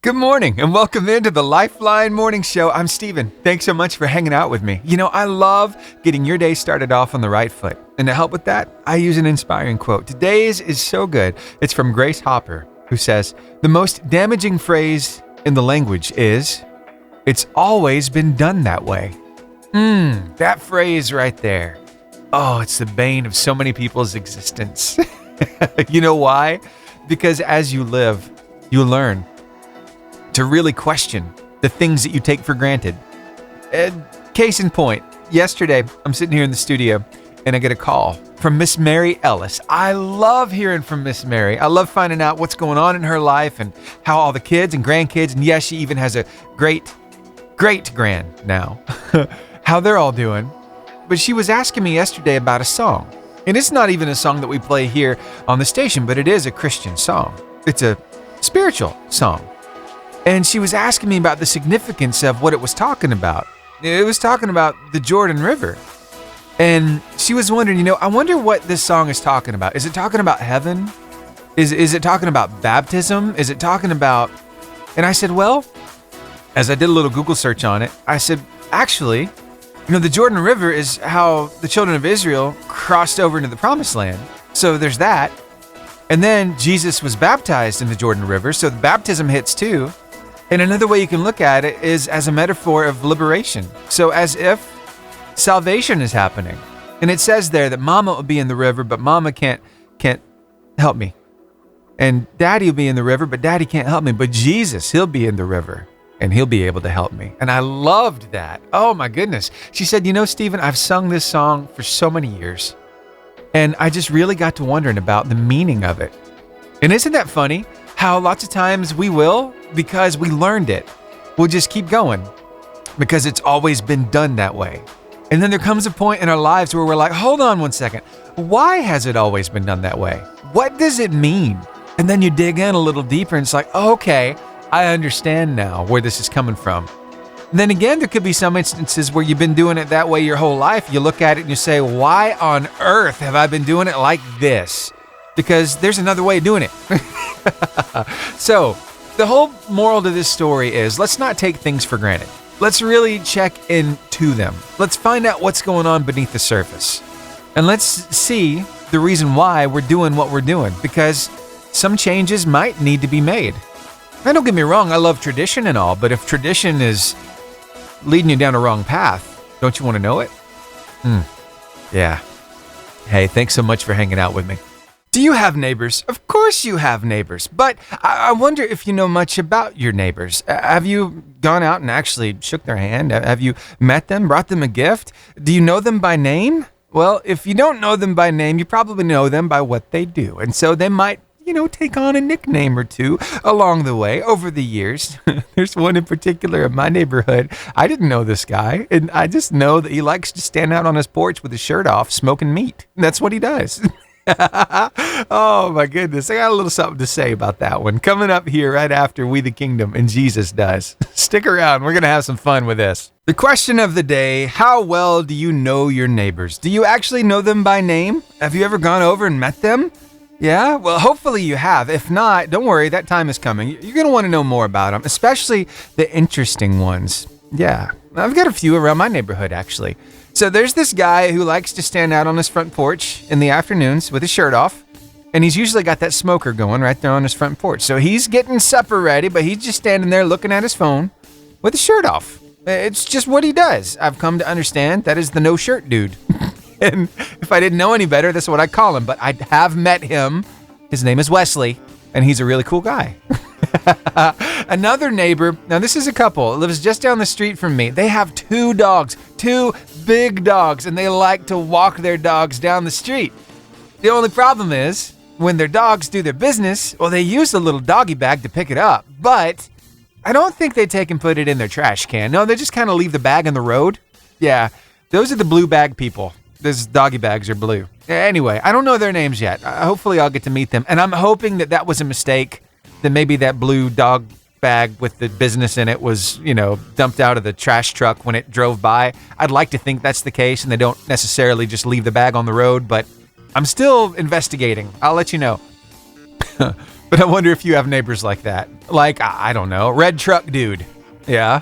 Good morning and welcome into the Lifeline Morning Show. I'm Steven. Thanks so much for hanging out with me. You know, I love getting your day started off on the right foot. And to help with that, I use an inspiring quote. Today's is so good. It's from Grace Hopper, who says, "The most damaging phrase in the language is, 'It's always been done that way.'" That phrase right there. Oh, it's the bane of so many people's existence. You know why? Because as you live, you learn to really question the things that you take for granted. Case in point, yesterday I'm sitting here in the studio and I get a call from Miss Mary Ellis. I love hearing from Miss Mary. I love finding out what's going on in her life and how all the kids and grandkids, and yes, she even has a great-grand now, how they're all doing. But she was asking me yesterday about a song. And it's not even a song that we play here on the station, but it is a Christian song. It's a spiritual song. And she was asking me about the significance of what it was talking about. It was talking about the Jordan River. And she was wondering, I wonder what this song is talking about. Is it talking about heaven? Is it talking about baptism? Is it talking about... And I said, well, as I did a little Google search on it, I said, actually, the Jordan River is how the children of Israel crossed over into the Promised Land. So there's that. And then Jesus was baptized in the Jordan River, so the baptism hits too. And another way you can look at it is as a metaphor of liberation. So as if salvation is happening. And it says there that Mama will be in the river, but Mama can't help me. And Daddy will be in the river, but Daddy can't help me. But Jesus, he'll be in the river and he'll be able to help me. And I loved that. Oh my goodness. She said, Stephen, I've sung this song for so many years. And I just really got to wondering about the meaning of it. And isn't that funny? How lots of times we will, because we learned it, we'll just keep going because it's always been done that way. And then there comes a point in our lives where we're like, hold on one second. Why has it always been done that way? What does it mean? And then you dig in a little deeper and it's like, oh, okay, I understand now where this is coming from. And then again, there could be some instances where you've been doing it that way your whole life. You look at it and you say, why on earth have I been doing it like this? Because there's another way of doing it. So the whole moral to this story is, let's not take things for granted. Let's really check into them. Let's find out what's going on beneath the surface. And let's see the reason why we're doing what we're doing, because some changes might need to be made. Now, don't get me wrong, I love tradition and all, but if tradition is leading you down a wrong path, don't you want to know it? Yeah. Hey, thanks so much for hanging out with me. Do you have neighbors? Of course you have neighbors, but I wonder if you know much about your neighbors. Have you gone out and actually shook their hand? Have you met them, brought them a gift? Do you know them by name? Well, if you don't know them by name, you probably know them by what they do. And so they might, take on a nickname or two along the way over the years. There's one in particular in my neighborhood. I didn't know this guy, and I just know that he likes to stand out on his porch with his shirt off, smoking meat. That's what he does. Oh my goodness. I got a little something to say about that one coming up here right after We the Kingdom and Jesus Does. Stick around. We're going to have some fun with this. The question of the day, how well do you know your neighbors? Do you actually know them by name? Have you ever gone over and met them? Yeah? Well, hopefully you have. If not, don't worry. That time is coming. You're going to want to know more about them, especially the interesting ones. Yeah. I've got a few around my neighborhood, actually. So there's this guy who likes to stand out on his front porch in the afternoons with his shirt off. And he's usually got that smoker going right there on his front porch. So he's getting supper ready, but he's just standing there looking at his phone with his shirt off. It's just what he does. I've come to understand that is the no shirt dude. And if I didn't know any better, that's what I call him. But I have met him. His name is Wesley, and he's a really cool guy. Another neighbor, now this is a couple, lives just down the street from me. They have two dogs, two big dogs, and they like to walk their dogs down the street. The only problem is, when their dogs do their business, well, they use the little doggy bag to pick it up. But I don't think they take and put it in their trash can. No, they just kind of leave the bag in the road. Yeah, those are the blue bag people. Those doggy bags are blue. Anyway, I don't know their names yet. Hopefully I'll get to meet them. And I'm hoping that was a mistake, that maybe that blue dog bag with the business in it was, dumped out of the trash truck when it drove by. I'd like to think that's the case and they don't necessarily just leave the bag on the road, but I'm still investigating. I'll let you know. But I wonder if you have neighbors like that. Like, I don't know, red truck dude. Yeah.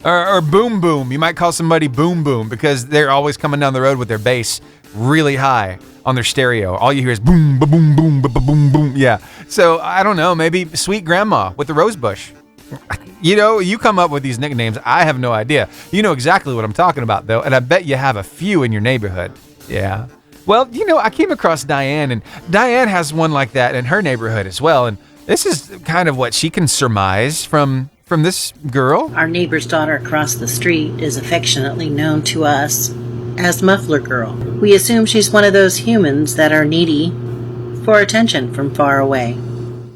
Or boom boom. You might call somebody boom boom because they're always coming down the road with their bass really high on their stereo. All you hear is boom, boom, boom, boom, boom, boom. Yeah. So I don't know, maybe sweet grandma with the rose bush. You know, you come up with these nicknames. I have no idea. You know exactly what I'm talking about, though, and I bet you have a few in your neighborhood. Yeah. Well, you know, I came across Diane, and Diane has one like that in her neighborhood as well, and this is kind of what she can surmise from this girl. Our neighbor's daughter across the street is affectionately known to us as Muffler Girl. We assume she's one of those humans that are needy for attention from far away.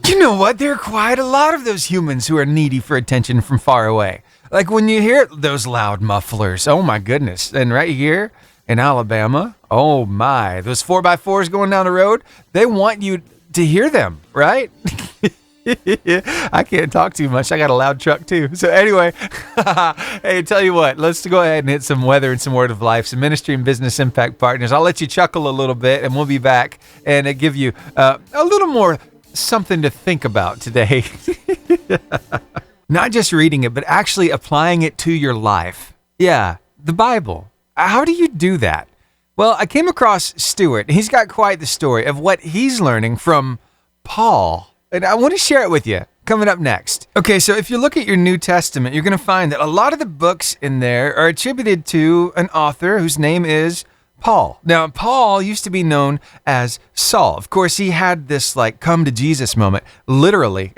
You know what? There are quite a lot of those humans who are needy for attention from far away. Like when you hear those loud mufflers, oh my goodness. And right here in Alabama, oh my, those 4x4s going down the road, they want you to hear them, right? I can't talk too much. I got a loud truck too. So anyway, hey, tell you what, let's go ahead and hit some weather and some word of life, some ministry and business impact partners. I'll let you chuckle a little bit and we'll be back and give you a little more something to think about today. Not just reading it, but actually applying it to your life. Yeah, the Bible. How do you do that? Well, I came across Stuart. He's got quite the story of what he's learning from Paul. And I want to share it with you coming up next. Okay, so if you look at your New Testament, you're going to find that a lot of the books in there are attributed to an author whose name is Paul. Now, Paul used to be known as Saul. Of course, he had this like come to Jesus moment, literally,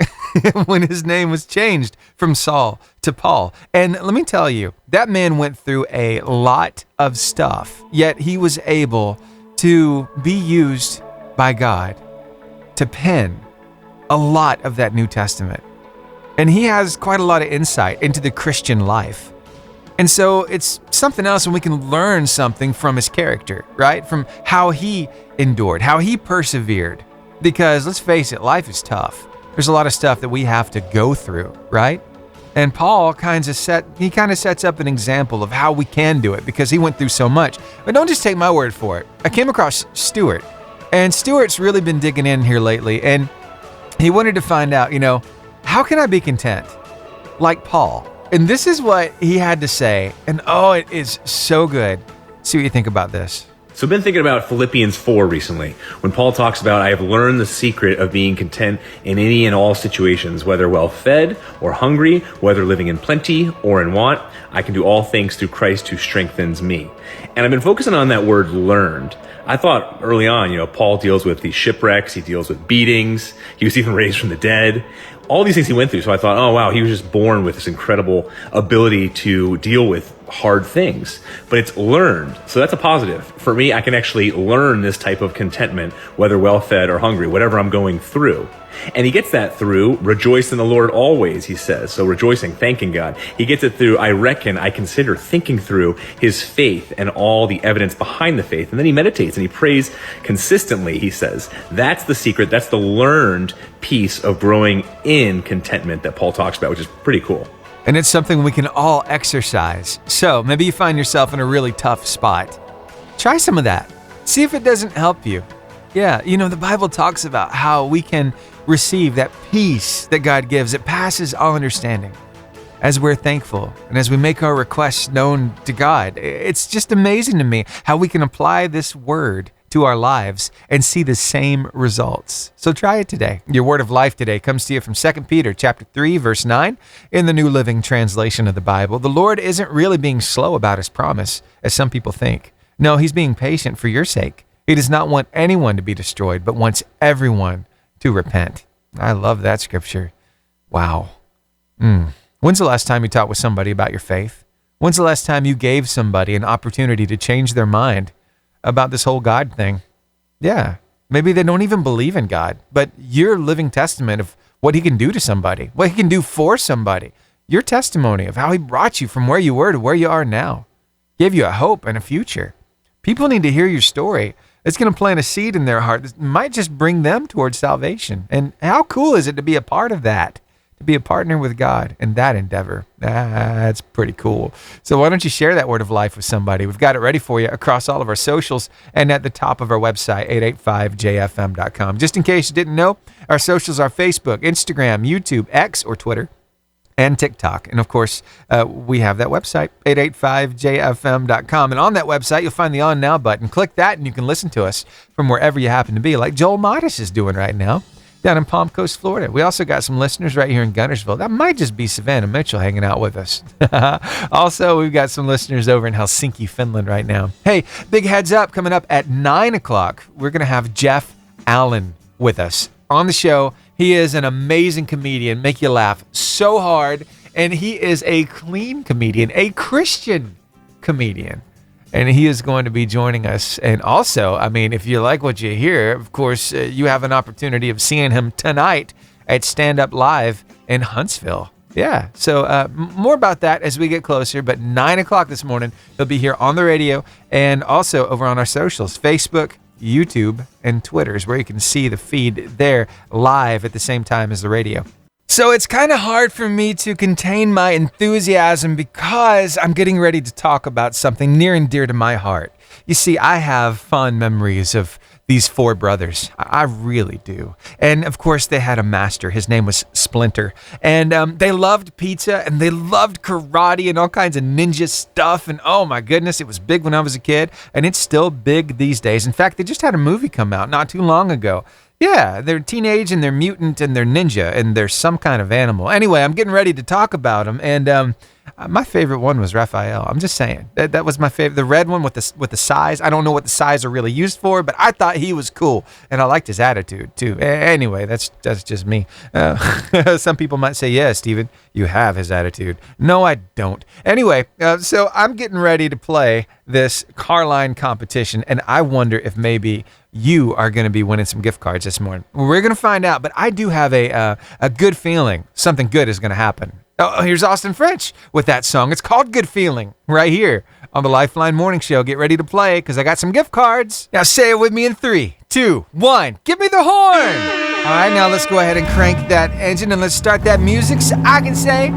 when his name was changed from Saul to Paul. And let me tell you, that man went through a lot of stuff, yet he was able to be used by God to pen a lot of that New Testament. And he has quite a lot of insight into the Christian life. And so it's something else when we can learn something from his character, right? From how he endured, how he persevered. Because let's face it, life is tough. There's a lot of stuff that we have to go through, right? And Paul kind of sets up an example of how we can do it because he went through so much. But don't just take my word for it. I came across Stuart, and Stuart's really been digging in here lately, and he wanted to find out, how can I be content like Paul? And this is what he had to say. And oh, it is so good. See what you think about this. So I've been thinking about Philippians 4 recently, when Paul talks about, I have learned the secret of being content in any and all situations, whether well fed or hungry, whether living in plenty or in want. I can do all things through Christ who strengthens me. And I've been focusing on that word learned. I thought early on, Paul deals with these shipwrecks, he deals with beatings, he was even raised from the dead. All these things he went through. So I thought, oh wow, he was just born with this incredible ability to deal with hard things. But it's learned. So that's a positive. For me, I can actually learn this type of contentment, whether well-fed or hungry, whatever I'm going through. And he gets that through rejoice in the Lord always, he says. So rejoicing, thanking God. He gets it through, I consider thinking through his faith and all the evidence behind the faith. And then he meditates and he prays consistently, he says. That's the secret. That's the learned piece of growing in contentment that Paul talks about, which is pretty cool. And it's something we can all exercise. So maybe you find yourself in a really tough spot. Try some of that. See if it doesn't help you. Yeah, the Bible talks about how we can receive that peace that God gives. It passes all understanding as we're thankful and as we make our requests known to God. It's just amazing to me how we can apply this word to our lives and see the same results. So try it today. Your word of life today comes to you from 2 Peter chapter 3, verse 9 in the New Living Translation of the Bible. The Lord isn't really being slow about his promise, as some people think. No, he's being patient for your sake. He does not want anyone to be destroyed, but wants everyone to repent. I love that scripture. Wow. When's the last time you talked with somebody about your faith? When's the last time you gave somebody an opportunity to change their mind about this whole God thing? Yeah, maybe they don't even believe in God, but you're a living testament of what he can do to somebody, what he can do for somebody. Your testimony of how he brought you from where you were to where you are now, gave you a hope and a future. People need to hear your story. It's going to plant a seed in their heart that might just bring them towards salvation. And how cool is it to be a part of that? to be a partner with God in that endeavor. That's pretty cool. So why don't you share that word of life with somebody? We've got it ready for you across all of our socials and at the top of our website, 885jfm.com. Just in case you didn't know, our socials are Facebook, Instagram, YouTube, X, or Twitter, and TikTok. And of course, we have that website, 885jfm.com. And on that website, you'll find the On Now button. Click that and you can listen to us from wherever you happen to be, like Joel Modis is doing right now down in Palm Coast, Florida. We also got some listeners right here in Guntersville. That might just be Savannah Mitchell hanging out with us. Also, we've got some listeners over in Helsinki, Finland right now. Hey, big heads up, coming up at 9 o'clock, we're going to have Jeff Allen with us on the show. He is an amazing comedian, make you laugh so hard, and he is a clean comedian, a Christian comedian. And he is going to be joining us. And also, I mean, if you like what you hear, of course, you have an opportunity of seeing him tonight at Stand Up Live in Huntsville. Yeah, so more about that as we get closer. But 9 o'clock this morning, he'll be here on the radio and also over on our socials, Facebook, YouTube, and Twitter is where you can see the feed there live at the same time as the radio. So it's kind of hard for me to contain my enthusiasm because I'm getting ready to talk about something near and dear to my heart. You see, I have fond memories of these four brothers. I really do. And of course, they had a master. His name was Splinter. And they loved pizza and they loved karate and all kinds of ninja stuff. And oh my goodness, it was big when I was a kid. And it's still big these days. In fact, they just had a movie come out not too long ago. Yeah, they're teenage and they're mutant and they're ninja and they're some kind of animal. Anyway, I'm getting ready to talk about them. And my favorite one was Raphael. I'm just saying that was my favorite. The red one with the size. I don't know what the size are really used for, but I thought he was cool and I liked his attitude too. Anyway, that's just me. Some people might say, yeah, Steven, you have his attitude. No, I don't. Anyway, so I'm getting ready to play this Carline competition, and I wonder if maybe you are going to be winning some gift cards this morning. We're going to find out, but I do have a good feeling something good is going to happen. Oh, here's Austin French with that song. It's called Good Feeling right here on the Lifeline Morning Show. Get ready to play because I got some gift cards. Now say it with me in 3, 2, 1. Give me the horn. All right, now let's go ahead and crank that engine and let's start that music so I can say,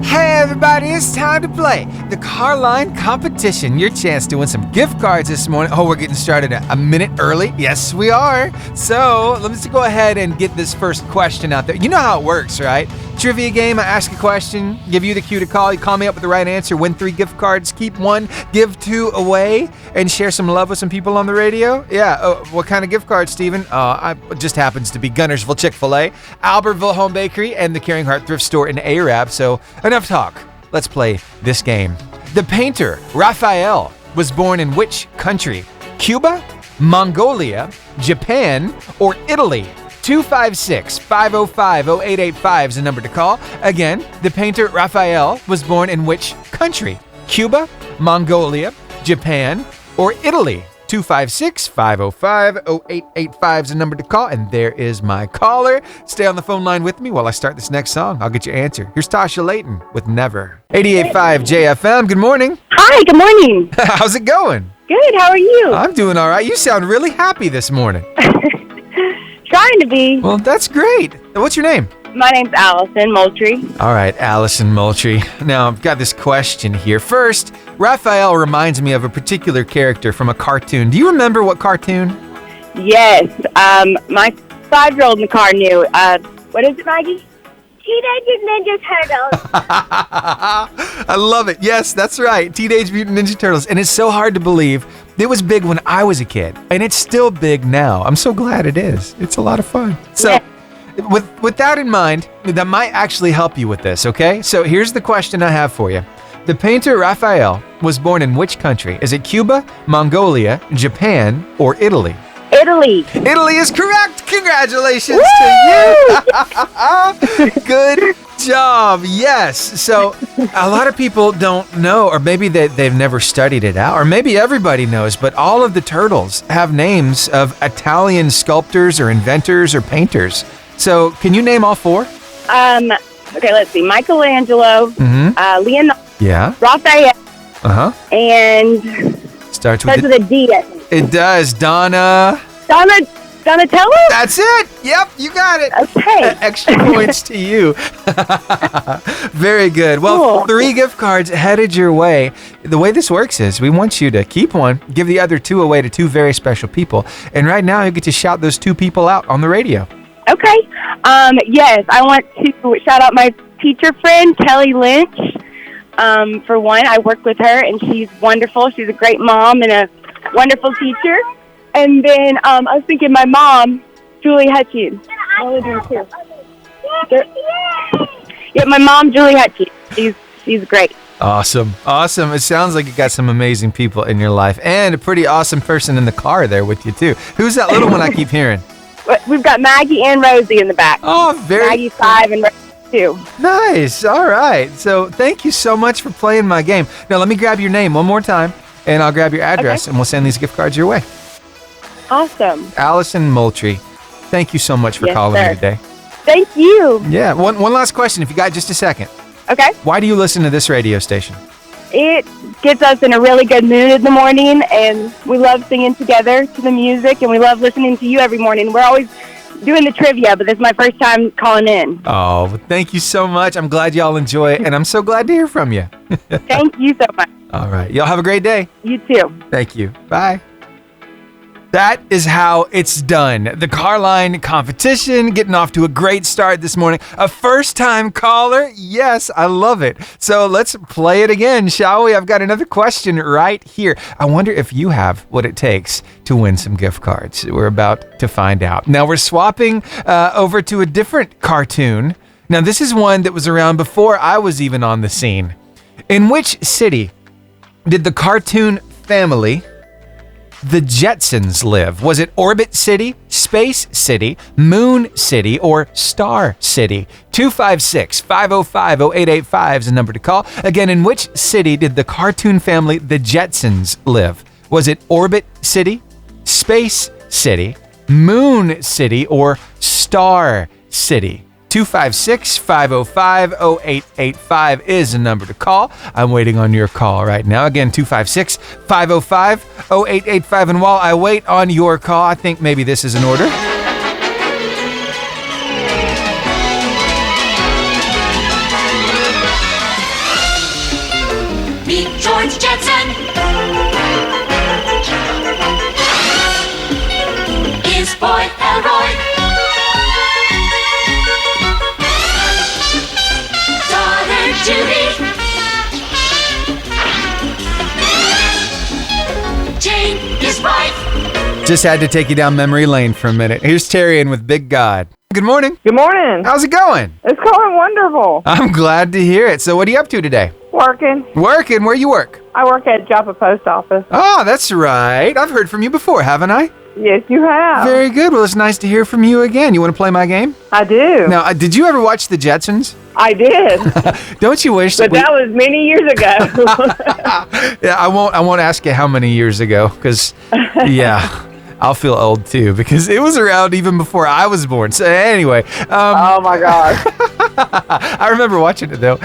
hey everybody, it's time to play the Carline competition. Your chance to win some gift cards this morning. Oh, we're getting started a minute early. Yes, we are. So let's go ahead and get this first question out there. You know how it works, right? Trivia game, I ask a question, give you the cue to call. You call me up with the right answer, win 3 gift cards, keep 1, give 2 away, and share some love with some people on the radio. Yeah, what kind of gift cards, Steven? It just happens to be Guntersville Chick-fil-A, Albertville Home Bakery, and the Caring Heart Thrift Store in Arab. So enough talk. Let's play this game. The painter Raphael was born in which country? Cuba, Mongolia, Japan, or Italy? 256-505-0885 is the number to call. Again, the painter Raphael was born in which country? Cuba, Mongolia, Japan, or Italy? 256-505-0885 is the number to call. And there is my caller. Stay on the phone line with me while I start this next song. I'll get your answer. Here's Tasha Layton with Never. 88.5 JFM. Good morning. Hi, good morning. How's it going? Good, how are you? I'm doing all right. You sound really happy this morning. Trying to be. Well, that's great. What's your name? My name's Allison Moultrie. All right, Allison Moultrie. Now, I've got this question here. First, Raphael reminds me of a particular character from a cartoon. Do you remember what cartoon? Yes, my 5-year-old in the car knew. What is it, Maggie? Teenage Ninja Turtles. I love it. Yes, that's right. Teenage Mutant Ninja Turtles. And it's so hard to believe. It was big when I was a kid, and it's still big now. I'm so glad it is. It's a lot of fun. So, yeah. with that in mind, that might actually help you with this, okay? So here's the question I have for you. The painter Raphael was born in which country? Is it Cuba, Mongolia, Japan, or Italy? Italy. Italy is correct. Congratulations to you. Good job. Yes. So a lot of people don't know, or maybe they've never studied it out, or maybe everybody knows, but all of the turtles have names of Italian sculptors or inventors or painters. So can you name all 4? Okay, let's see. Michelangelo, Leonardo, Yeah. Raphael, and Starts starts with with a D, I think. It does. Donatello? Donatello? That's it. Yep, you got it. Okay. Extra points to you. Very good. Well, Cool. 3 gift cards headed your way. The way this works is we want you to keep one, give the other 2 away to 2 very special people. And right now you get to shout those 2 people out on the radio. Okay. Yes, I want to shout out my teacher friend, Kelly Lynch. For one, I work with her, and she's wonderful. She's a great mom and a wonderful teacher. And then I was thinking my mom, Julie Hutchins. Yeah, my mom, Julie Hutchins. She's great. Awesome. It sounds like you got some amazing people in your life and a pretty awesome person in the car there with you too. Who's that little one I keep hearing? We've got Maggie and Rosie in the back. Oh, very Maggie's 5 and Rosie 2. nice. All right. So thank you so much for playing my game. Now let me grab your name one more time and I'll grab your address and we'll send these gift cards your way. Awesome. Allison Moultrie, thank you so much for Yes, calling sir. me today. Thank you. Yeah. One last question if you got just a second. Okay. Why do you listen to this radio station? It gets us in a really good mood in the morning, and we love singing together to the music, and we love listening to you every morning. We're always doing the trivia, but this is my first time calling in. Oh, well, thank you so much. I'm glad y'all enjoy it, and I'm so glad to hear from you. Thank you so much. All right. Y'all have a great day. You too. Thank you. Bye. That is how it's done. The Carline competition getting off to a great start this morning. A first-time caller. Yes, I love it. So let's play it again, shall we? I've got another question right here. I wonder if you have what it takes to win some gift cards. We're about to find out. Now we're swapping over to a different cartoon. Now this is one that was around before I was even on the scene. In which city did the cartoon family the Jetsons live? Was it Orbit City, Space City, Moon City, or Star City? 256-505-0885 is the number to call. Again, in which city did the cartoon family the Jetsons live? Was it Orbit City, Space City, Moon City, or Star City? 256-505-0885 is the number to call. I'm waiting on your call right now. Again, 256-505-0885. And while I wait on your call, I think maybe this is in order. Meet George Jetson. His boy Elroy. Daughter Judy. Jane, his wife. Just had to take you down memory lane for a minute. Here's Terrian with Big God. Good morning. Good morning. How's it going? It's going wonderful. I'm glad to hear it. So what are you up to today? Working. Working? Where you work? I work at Joppa Post Office. Oh, that's right. I've heard from you before, haven't I? Yes, you have. Very good. Well, it's nice to hear from you again. You want to play my game? I do. Now, did you ever watch The Jetsons? I did. Don't you wish But that was many years ago. Yeah, I won't ask you how many years ago, because yeah, I'll feel old too, because it was around even before I was born. So anyway, Oh my gosh. I remember watching it though.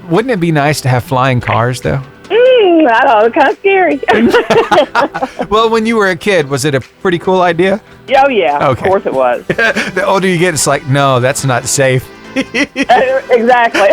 Wouldn't it be nice to have flying cars though? I know, it's kind of scary. Well, when you were a kid, was it a pretty cool idea? Oh yeah, Okay. of course it was. The older you get, it's like, no, that's not safe. Exactly.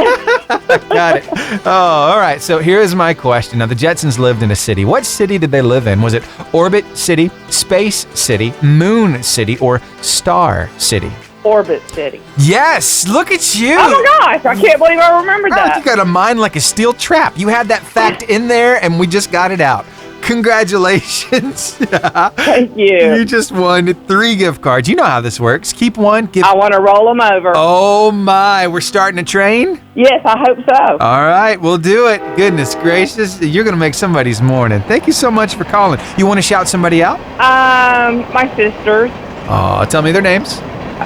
Got it. Oh, all right. So here is my question. Now, the Jetsons lived in a city. What city did they live in? Was it Orbit City, Space City, Moon City, or Star City? Orbit City. Yes, look at you. Oh my gosh, I can't believe I remembered Wow, that. you got a mind like a steel trap. You had that fact in there, and we just got it out. Congratulations. Thank you. You just won 3 gift cards. You know how this works. Keep one. Give. I want to roll them over. Oh, my. We're starting a train? Yes, I hope so. All right, we'll do it. Goodness gracious. You're going to make somebody's morning. Thank you so much for calling. You want to shout somebody out? My sisters, Oh, tell me their names.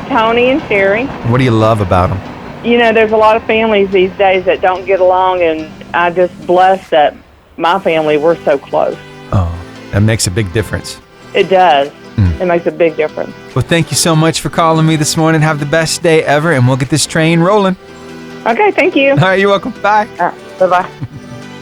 Tony and Sherry. What do you love about them? You know, there's a lot of families these days that don't get along, and I just blessed that my family, we're so close. Oh, that makes a big difference. It does. It makes a big difference. Well, thank you so much for calling me this morning. Have the best day ever, and we'll get this train rolling. Okay, thank you. All right, you're welcome. Bye. All right, bye-bye.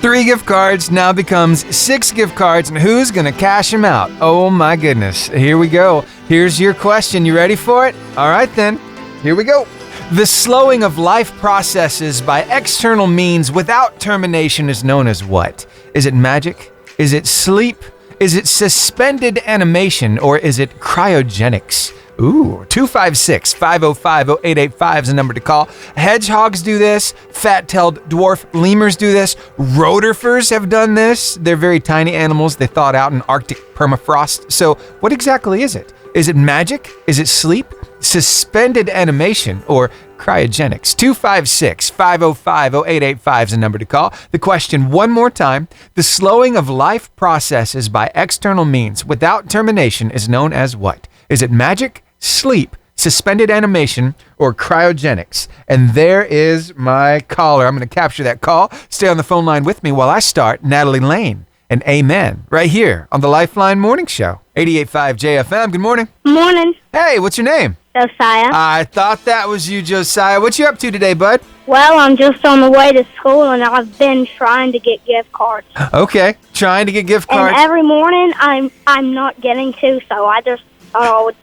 3 gift cards now becomes 6 gift cards, and who's gonna cash them out? Oh my goodness. Here we go. Here's your question. You ready for it? All right then. Here we go. The slowing of life processes by external means without termination is known as what? Is it magic? Is it sleep? Is it suspended animation? Or is it cryogenics? Ooh, 256-505-0885 is the number to call. Hedgehogs do this. Fat-tailed dwarf lemurs do this. Rotifers have done this. They're very tiny animals. They thawed out in Arctic permafrost. So what exactly is it? Is it magic? Is it sleep? Suspended animation? Or cryogenics? 256-505-0885 is the number to call. The question one more time. The slowing of life processes by external means without termination is known as what? Is it magic, sleep, suspended animation, or cryogenics? And there is my caller. I'm going to capture that call. Stay on the phone line with me while I start Natalie Lane and Amen right here on the Lifeline Morning Show. 88.5 JFM. Good morning. Morning, Hey, what's your name? Josiah. I thought that was you, Josiah. What you up to today, bud? Well, I'm just on the way to school, and I've been trying to get gift cards. Okay, trying to get gift And cards. every morning, I'm not getting to, so I just thought I would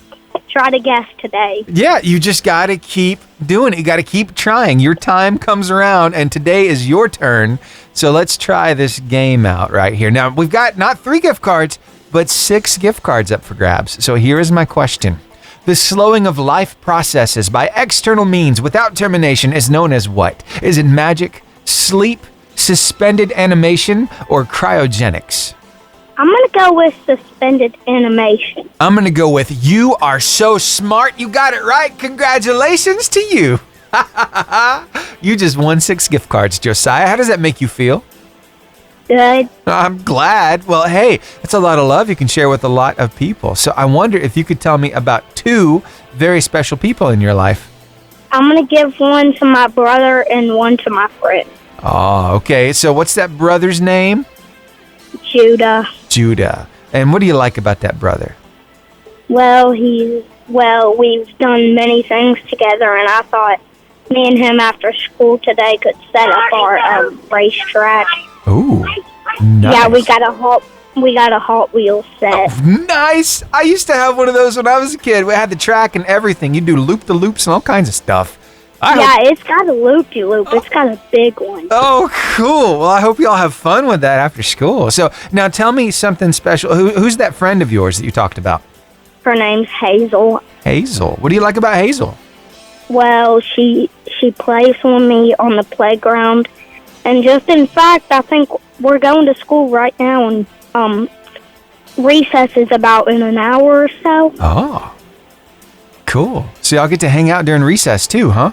try to guess today. Yeah, you just got to keep doing it. You got to keep trying. Your time comes around, and today is your turn. So let's try this game out right here. Now, we've got not 3 gift cards, but 6 gift cards up for grabs. So here is my question. The slowing of life processes by external means without termination is known as what? Is it magic, sleep, suspended animation, or cryogenics? I'm going to go with suspended animation. I'm going to go with you are so smart. You got it right. Congratulations to you. You just won 6 gift cards, Josiah. How does that make you feel? Good. I'm glad. Well, hey, it's a lot of love you can share with a lot of people. So I wonder if you could tell me about 2 very special people in your life. I'm going to give one to my brother and one to my friend, Oh, okay. So what's that brother's name? Judah. Judah. And what do you like about that brother? Well, we've done many things together, and I thought me and him after school today could set up our racetrack. Ooh, nice. Yeah, we got a Hot Wheels set. Nice. I used to have one of those when I was a kid. We had the track and everything. You do loop-the-loops and all kinds of stuff. It's got a loop-de-loop. It's got a big one. Oh, cool. Well, I hope you all have fun with that after school. So now tell me something special. Who's that friend of yours that you talked about? Her name's Hazel. Hazel. What do you like about Hazel? Well, she plays with me on the playground. And just in fact, I think we're going to school right now, and recess is about in an hour or so. Oh, cool. So y'all get to hang out during recess too, huh?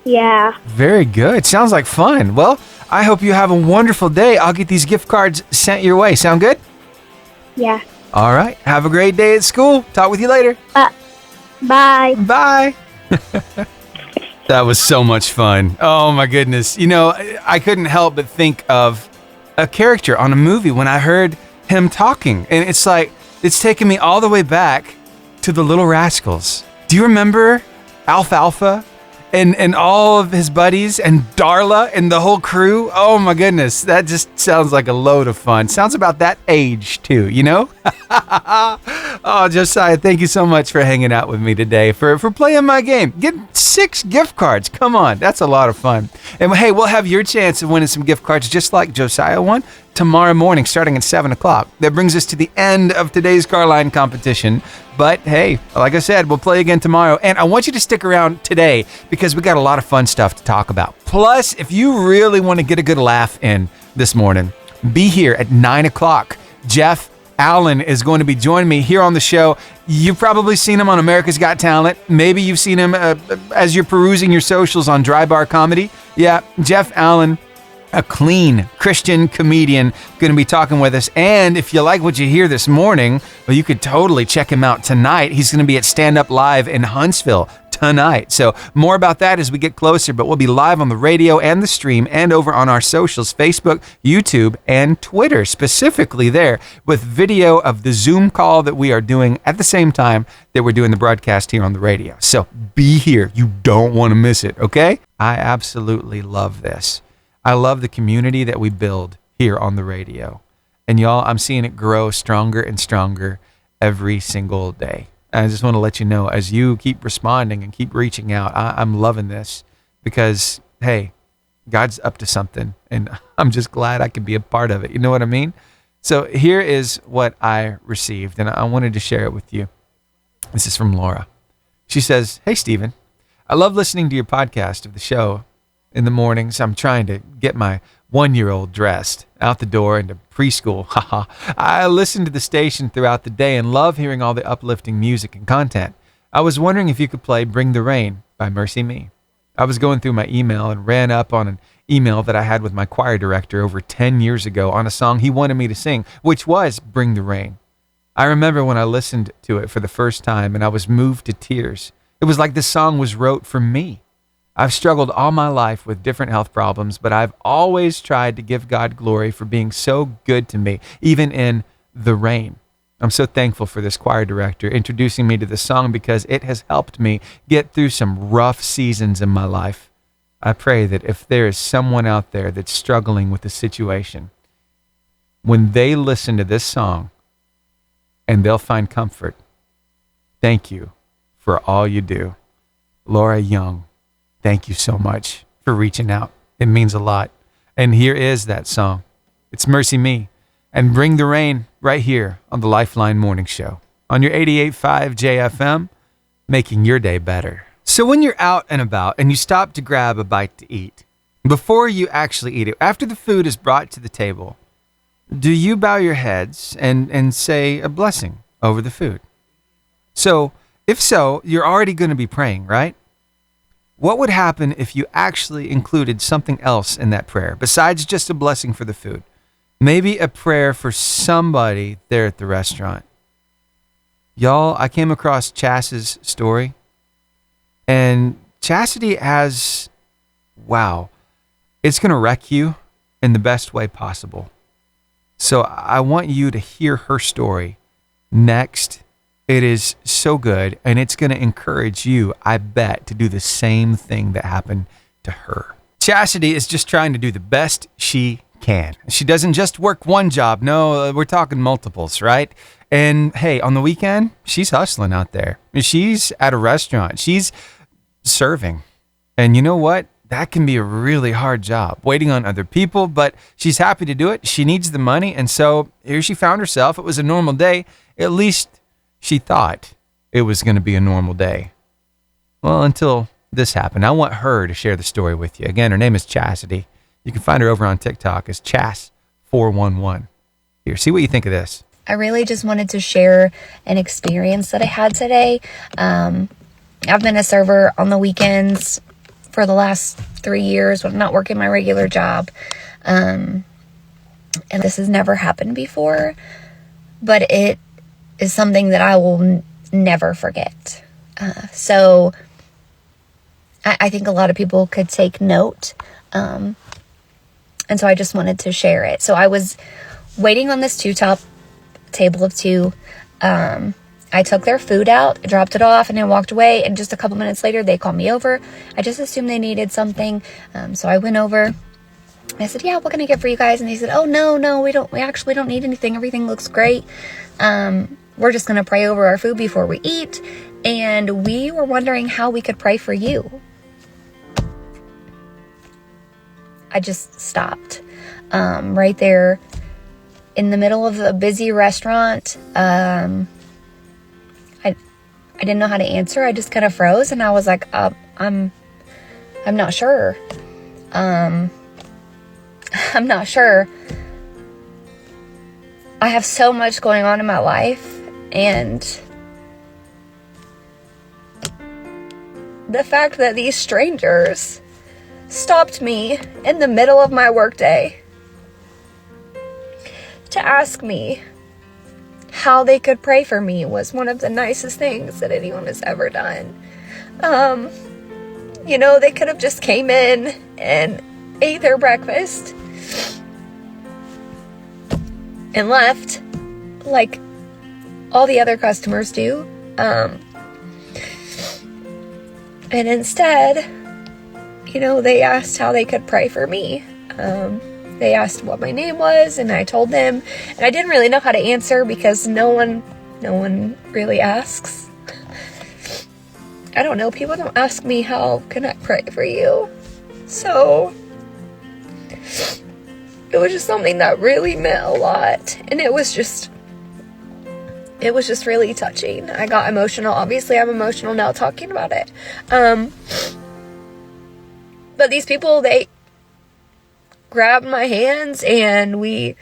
Yeah. Very good. Sounds like fun. Well, I hope you have a wonderful day. I'll get these gift cards sent your way. Sound good? Yeah. All right. Have a great day at school. Talk with you later. Bye. Bye. That was so much fun. Oh my goodness. You know, I couldn't help but think of a character on a movie when I heard him talking. And it's like, it's taken me all the way back to the Little Rascals. Do you remember Alfalfa and all of his buddies and Darla and the whole crew? Oh my goodness. That just sounds like a load of fun. Sounds about that age too, you know? Oh, Josiah, thank you so much for hanging out with me today, for playing my game. Get 6 gift cards. Come on. That's a lot of fun. And hey, we'll have your chance of winning some gift cards just like Josiah won tomorrow morning starting at 7 o'clock. That brings us to the end of today's car line competition. But hey, like I said, we'll play again tomorrow. And I want you to stick around today because we got a lot of fun stuff to talk about. Plus, if you really want to get a good laugh in this morning, be here at 9 o'clock. Jeff Allen is going to be joining me here on the show. You've probably seen him on America's Got Talent. Maybe you've seen him as you're perusing your socials on Dry Bar Comedy. Yeah, Jeff Allen, a clean Christian comedian, going to be talking with us. And if you like what you hear this morning, well, you could totally check him out tonight. He's going to be at Stand Up Live in Huntsville tonight. So more about that as we get closer, but we'll be live on the radio and the stream and over on our socials, Facebook, YouTube, and Twitter, specifically there with video of the Zoom call that we are doing at the same time that we're doing the broadcast here on the radio. So be here. You don't want to miss it, okay? I absolutely love this. I love the community that we build here on the radio. And y'all, I'm seeing it grow stronger and stronger every single day. I just want to let you know, as you keep responding and keep reaching out, I'm loving this because, hey, God's up to something, and I'm just glad I can be a part of it. You know what I mean? So here is what I received, and I wanted to share it with you. This is from Laura. She says, "Hey, Stephen, I love listening to your podcast of the show in the mornings. I'm trying to get my 1-year-old dressed, out the door into preschool. Haha. I listen to the station throughout the day and love hearing all the uplifting music and content. I was wondering if you could play Bring the Rain by Mercy Me. I was going through my email and ran up on an email that I had with my choir director over 10 years ago on a song he wanted me to sing, which was Bring the Rain. I remember when I listened to it for the first time and I was moved to tears. It was like this song was wrote for me. I've struggled all my life with different health problems, but I've always tried to give God glory for being so good to me, even in the rain. I'm so thankful for this choir director introducing me to the song because it has helped me get through some rough seasons in my life. I pray that if there is someone out there that's struggling with a situation, when they listen to this song and they'll find comfort, thank you for all you do." Laura Young, thank you so much for reaching out. It means a lot. And here is that song. It's Mercy Me and Bring the Rain right here on the Lifeline Morning Show on your 88.5 JFM, making your day better. So when you're out and about and you stop to grab a bite to eat, before you actually eat it, after the food is brought to the table, do you bow your heads and say a blessing over the food? So if so, you're already going to be praying, right? What would happen if you actually included something else in that prayer besides just a blessing for the food? Maybe a prayer for somebody there at the restaurant. Y'all, I came across Chas's story, and Chastity has, wow, it's going to wreck you in the best way possible. So I want you to hear her story next. It is so good, and it's going to encourage you, I bet, to do the same thing that happened to her. Chastity is just trying to do the best she can. She doesn't just work one job. No, we're talking multiples, right? And hey, on the weekend, she's hustling out there. She's at a restaurant. She's serving. And you know what? That can be a really hard job, waiting on other people, but she's happy to do it. She needs the money, and so here she found herself. It was a normal day. At least she thought it was going to be a normal day. Well, until this happened. I want her to share the story with you. Again, her name is Chastity. You can find her over on TikTok as Chas411. Here, see what you think of this. I really just wanted to share an experience that I had today. I've been a server on the weekends for the last 3 years when I'm not working my regular job. And this has never happened before, but it is something that I will never forget. So I think a lot of people could take note. And so I just wanted to share it. So I was waiting on this two-top table of two. I took their food out, dropped it off, and I walked away. And just a couple minutes later, they called me over. I just assumed they needed something. So I went over. I said, "Yeah, what can I get for you guys?" And they said, "Oh, no, we actually don't need anything. Everything looks great. We're just going to pray over our food before we eat. And we were wondering how we could pray for you." I just stopped right there in the middle of a busy restaurant. I didn't know how to answer. I just kind of froze, and I was like, I'm not sure. I'm not sure. I have so much going on in my life, and the fact that these strangers stopped me in the middle of my workday to ask me how they could pray for me was one of the nicest things that anyone has ever done. They could have just came in and ate their breakfast and left like all the other customers do. And instead, they asked how they could pray for me. They asked what my name was, and I told them, and I didn't really know how to answer because no one really asks. I don't know, people don't ask me, how can I pray for you? So it was just something that really meant a lot, and it was just really touching. I got emotional. Obviously, I'm emotional now talking about it. But these people, they grabbed my hands, and we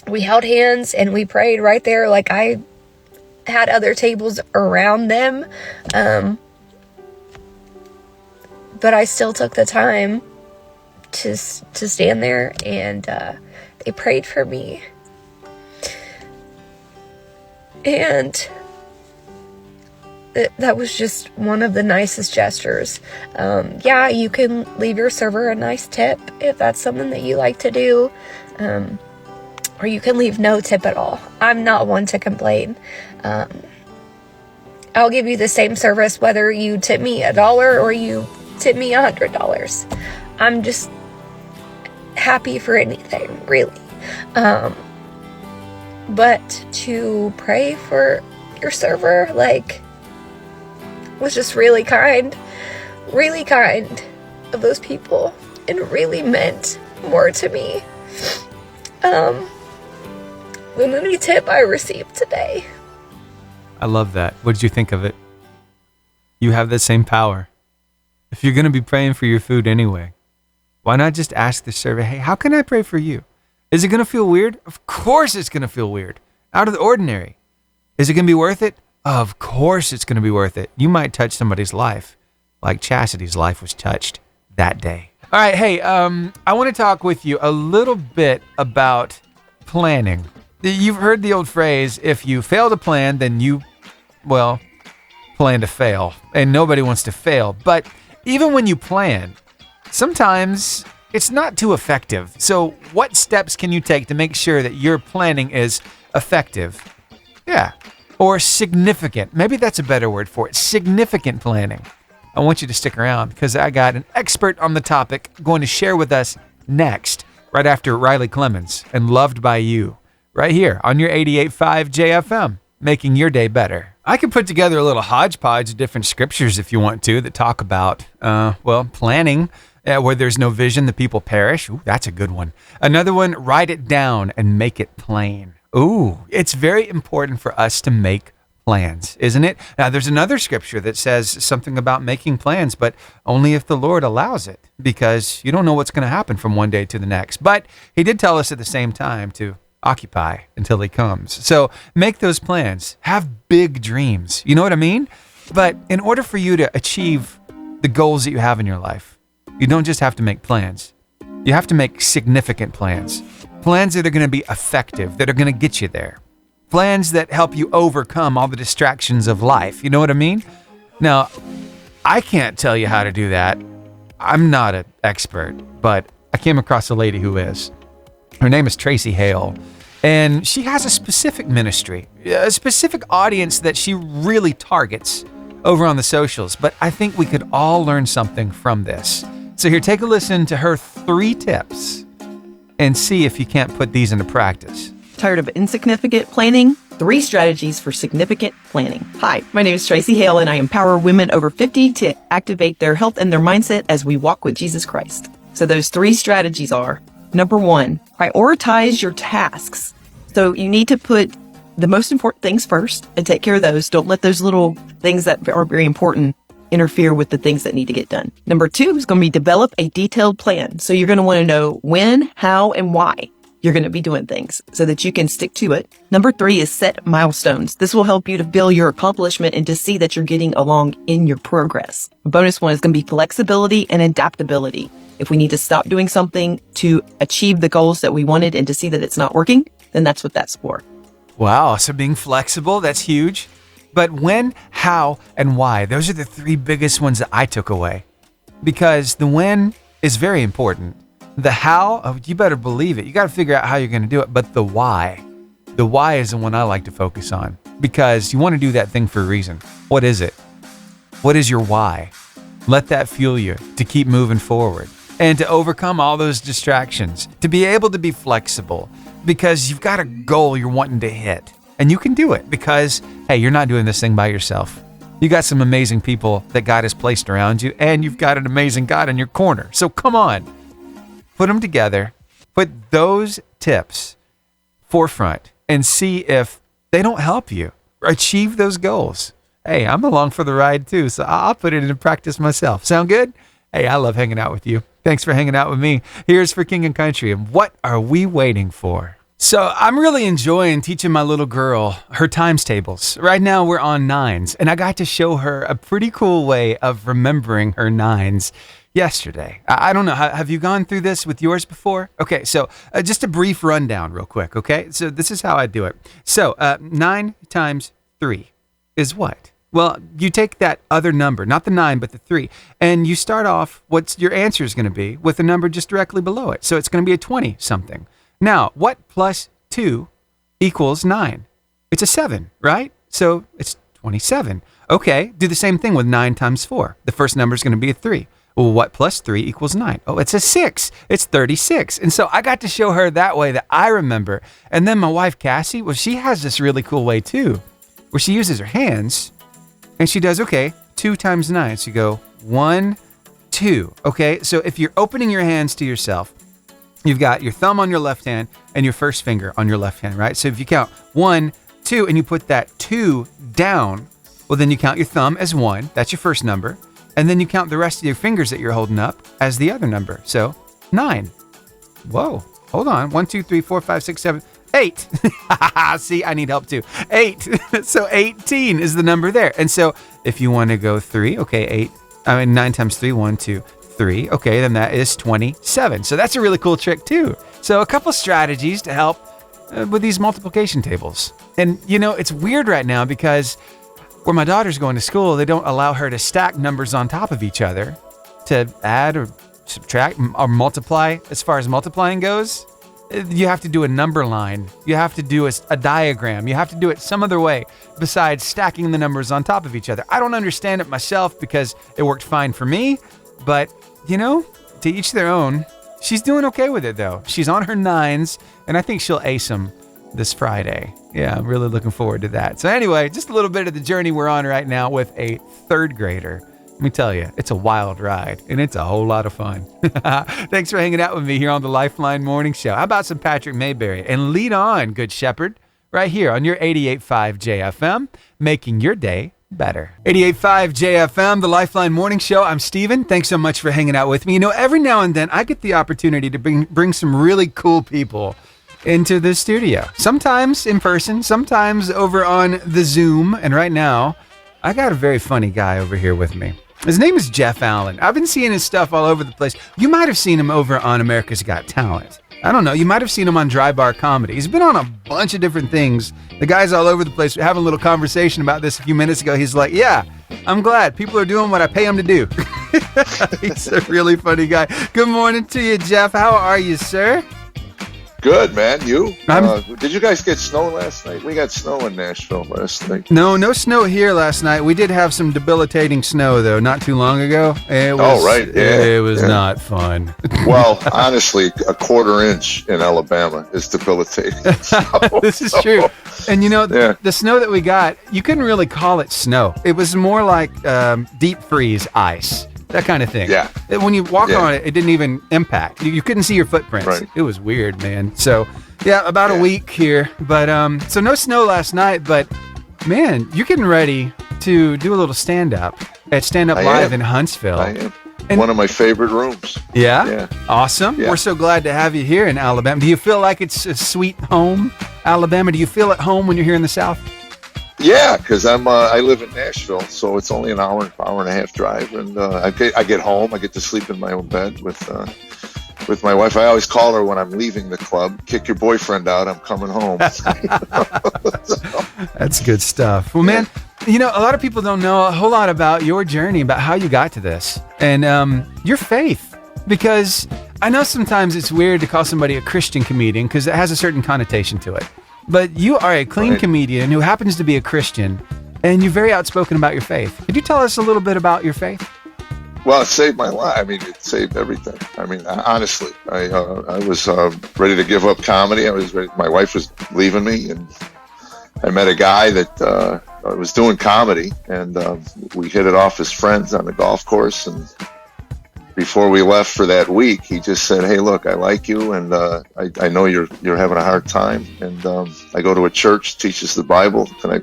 held hands, and we prayed right there. Like, I had other tables around them, but I still took the time to stand there, and they prayed for me. And that was just one of the nicest gestures. Yeah, you can leave your server a nice tip if that's something that you like to do. Or you can leave no tip at all. I'm not one to complain. I'll give you the same service whether you tip me $1 or you tip me $100. I'm just happy for anything, really. But to pray for your server, like, was just really kind of those people, and really meant more to me than any tip I received today. I love that. What did you think of it? You have that same power. If you're going to be praying for your food anyway, why not just ask the server, hey, how can I pray for you? Is it going to feel weird? Of course it's going to feel weird. Out of the ordinary. Is it going to be worth it? Of course it's going to be worth it. You might touch somebody's life like Chastity's life was touched that day. All right, hey, I want to talk with you a little bit about planning. You've heard the old phrase, if you fail to plan, then you, well, plan to fail. And nobody wants to fail. But even when you plan, sometimes it's not too effective. So what steps can you take to make sure that your planning is effective? Yeah. Or significant. Maybe that's a better word for it. Significant planning. I want you to stick around because I got an expert on the topic going to share with us next, right after Riley Clemens and Loved by You, right here on your 88.5 JFM, making your day better. I could put together a little hodgepodge of different scriptures if you want to that talk about, planning. Where there's no vision, the people perish. Ooh, that's a good one. Another one, write it down and make it plain. Ooh, it's very important for us to make plans, isn't it? Now, there's another scripture that says something about making plans, but only if the Lord allows it, because you don't know what's going to happen from one day to the next. But he did tell us at the same time to occupy until he comes. So make those plans. Have big dreams. You know what I mean? But in order for you to achieve the goals that you have in your life, you don't just have to make plans. You have to make significant plans. Plans that are going to be effective, that are going to get you there. Plans that help you overcome all the distractions of life. You know what I mean? Now, I can't tell you how to do that. I'm not an expert, but I came across a lady who is. Her name is Tracy Hale, and she has a specific ministry, a specific audience that she really targets over on the socials. But I think we could all learn something from this. So here, take a listen to her 3 tips and see if you can't put these into practice. Tired of insignificant planning? 3 strategies for significant planning. Hi, my name is Tracy Hale, and I empower women over 50 to activate their health and their mindset as we walk with Jesus Christ. So those 3 strategies are, number 1, prioritize your tasks. So you need to put the most important things first and take care of those. Don't let those little things that are very important interfere with the things that need to get done. Number 2 is going to be develop a detailed plan. So you're going to want to know when, how, and why you're going to be doing things so that you can stick to it. Number 3 is set milestones. This will help you to feel your accomplishment and to see that you're getting along in your progress. A bonus one is going to be flexibility and adaptability. If we need to stop doing something to achieve the goals that we wanted and to see that it's not working, then that's what that's for. Wow, so being flexible, that's huge. But when, how, and why, those are the 3 biggest ones that I took away. Because the when is very important. The how, you better believe it. You got to figure out how you're going to do it. But the why is the one I like to focus on. Because you want to do that thing for a reason. What is it? What is your why? Let that fuel you to keep moving forward. and to overcome all those distractions, to be able to be flexible because you've got a goal you're wanting to hit. And you can do it because, hey, you're not doing this thing by yourself. You got some amazing people that God has placed around you, and you've got an amazing God in your corner. So come on, put them together, put those tips forefront, and see if they don't help you achieve those goals. Hey, I'm along for the ride too, so I'll put it into practice myself. Sound good? Hey, I love hanging out with you. Thanks for hanging out with me. Here's for King and Country, and what are we waiting for? So I'm really enjoying teaching my little girl her times tables. Right now we're on 9s, and I got to show her a pretty cool way of remembering her 9s yesterday. I don't know, have you gone through this with yours before? Okay, so just a brief rundown real quick, okay? So this is how I do it. So 9 times 3 is what? Well, you take that other number, not the 9, but the 3, and you start off what your answer is going to be with a number just directly below it. So it's going to be a 20-something. Now, what plus 2 equals 9? It's a 7, right? So it's 27. Okay, do the same thing with 9 times 4. The first number is going to be a 3. Well, what plus 3 equals 9? Oh, it's a 6. It's 36. And so I got to show her that way that I remember. And then my wife, Cassie, well, she has this really cool way too, where she uses her hands and she does, okay, 2 times 9. So you go 1, 2. Okay, so if you're opening your hands to yourself, you've got your thumb on your left hand and your first finger on your left hand, right? So if you count 1, 2, and you put that 2 down, well, then you count your thumb as 1. That's your first number. And then you count the rest of your fingers that you're holding up as the other number. So 9. Whoa, hold on. 1, 2, 3, 4, 5, 6, 7, 8. See, I need help too. 8. So 18 is the number there. And so if you want to go 3, okay, 9 times 3, 1, 2, 3. Okay, then that is 27. So that's a really cool trick too. So a couple strategies to help with these multiplication tables. And you know, it's weird right now because where my daughter's going to school, they don't allow her to stack numbers on top of each other to add or subtract or multiply. As far as multiplying goes, you have to do a number line. You have to do a diagram. You have to do it some other way besides stacking the numbers on top of each other. I don't understand it myself because it worked fine for me, but you know, to each their own. She's doing okay with it though. She's on her 9s, and I think she'll ace them this Friday. Yeah, I'm really looking forward to that. So anyway, just a little bit of the journey we're on right now with a 3rd grader. Let me tell you, it's a wild ride, and it's a whole lot of fun. Thanks for hanging out with me here on the Lifeline Morning Show. How about some Patrick Mayberry? And lead on, Good Shepherd, right here on your 88.5 JFM, making your day better. 88.5 JFM, the Lifeline Morning Show. I'm Steven. Thanks so much for hanging out with me. You know, every now and then I get the opportunity to bring some really cool people into the studio. Sometimes in person, sometimes over on the Zoom. And right now, I got a very funny guy over here with me. His name is Jeff Allen. I've been seeing his stuff all over the place. You might have seen him over on America's Got Talent. I don't know. You might have seen him on Dry Bar Comedy. He's been on a bunch of different things. The guy's all over the place. We're having a little conversation about this a few minutes ago. He's like, yeah, I'm glad people are doing what I pay them to do. He's a really funny guy. Good morning to you, Jeff. How are you, sir? Good, man. You? Did you guys get snow last night? We got snow in Nashville last night. No snow here last night. We did have some debilitating snow, though, not too long ago. It was not fun. Well, honestly, a 1/4 inch in Alabama is debilitating. This is true. And you know, the snow that we got, you couldn't really call it snow. It was more like deep freeze ice. That kind of thing. Yeah. When you walk on it, it didn't even impact. You couldn't see your footprints. Right. It was weird, man. So, yeah, about a week here. But, so no snow last night, but, man, you're getting ready to do a little stand-up at Stand Up Live in Huntsville. I am. One of my favorite rooms. Yeah? Yeah. Awesome. Yeah. We're so glad to have you here in Alabama. Do you feel like it's a sweet home, Alabama? Do you feel at home when you're here in the South? Yeah, because I live in Nashville, so it's only an hour and a half drive, and I get home, I get to sleep in my own bed with my wife. I always call her when I'm leaving the club, kick your boyfriend out, I'm coming home. That's good stuff. Well, man, you know, a lot of people don't know a whole lot about your journey, about how you got to this, and your faith, because I know sometimes it's weird to call somebody a Christian comedian because it has a certain connotation to it. But you are a clean comedian who happens to be a Christian, and you're very outspoken about your faith. Could you tell us a little bit about your faith? Well, it saved my life. I mean, it saved everything. I mean, honestly, I was ready to give up comedy. I was ready. My wife was leaving me, and I met a guy that was doing comedy, and we hit it off as friends on the golf course. And before we left for that week, he just said, "Hey, look, I like you, and I know you're having a hard time, and I go to a church that teaches the Bible. Can I